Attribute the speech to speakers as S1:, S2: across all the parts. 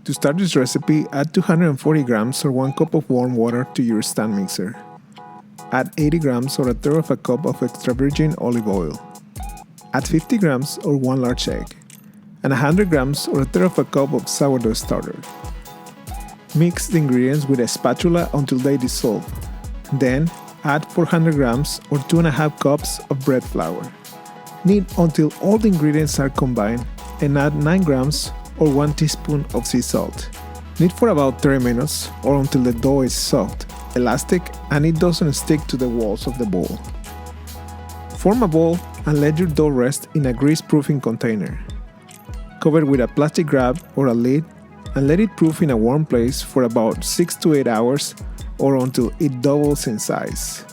S1: To start this recipe, add 240 grams or 1 cup of warm water to your stand mixer. Add 80 grams or a third of a cup of extra virgin olive oil. Add 50 grams or 1 large egg, and 100 grams or a third of a cup of sourdough starter. Mix the ingredients with a spatula until they dissolve. Then, add 400 grams or 2.5 cups of bread flour. Knead until all the ingredients are combined and add 9 grams or 1 teaspoon of sea salt. Knead for about 30 minutes or until the dough is soft, elastic, and it doesn't stick to the walls of the bowl. Form a ball and let your dough rest in a grease-proofing container. Cover with a plastic wrap or a lid and let it proof in a warm place for about 6 to 8 hours or until it doubles in size.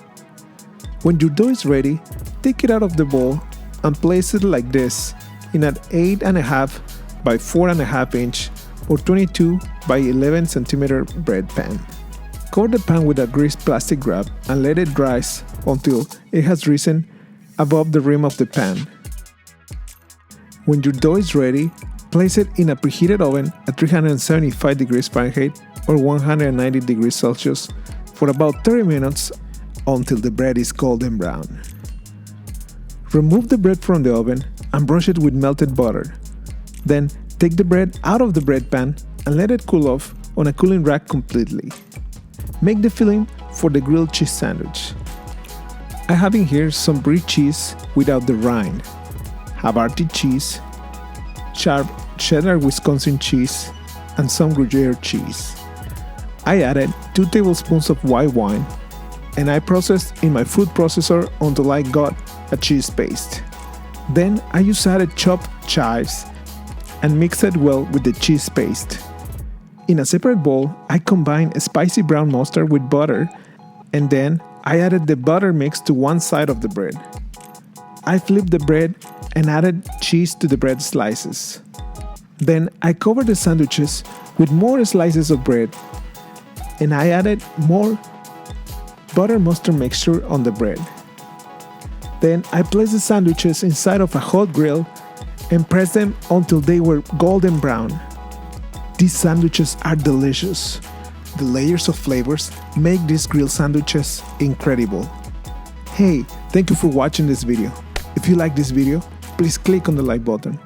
S1: When your dough is ready, take it out of the bowl and place it like this in an 8.5 by 4.5 inch or 22 by 11 centimeter bread pan. Cover the pan with a greased plastic wrap and let it rise until it has risen above the rim of the pan. When your dough is ready, place it in a preheated oven at 375 degrees Fahrenheit or 190 degrees Celsius for about 30 minutes until the bread is golden brown. Remove the bread from the oven and brush it with melted butter. Then take the bread out of the bread pan and let it cool off on a cooling rack completely. Make the filling for the grilled cheese sandwich. I have in here some brie cheese without the rind, Havarti cheese, sharp cheddar Wisconsin cheese, and some Gruyere cheese. I added 2 tablespoons of white wine and I processed in my food processor until I got a cheese paste. Then I just added chopped chives and mixed it well with the cheese paste. In a separate bowl, I combined spicy brown mustard with butter and then I added the butter mix to one side of the bread. I flipped the bread and added cheese to the bread slices. Then I covered the sandwiches with more slices of bread and I added more butter mustard mixture on the bread. Then I placed the sandwiches inside of a hot grill and pressed them until they were golden brown. These sandwiches are delicious. The layers of flavors make these grilled sandwiches incredible. Hey, thank you for watching this video. If you like this video, please click on the like button.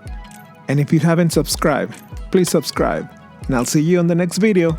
S1: And if you haven't subscribed, please subscribe. And I'll see you on the next video.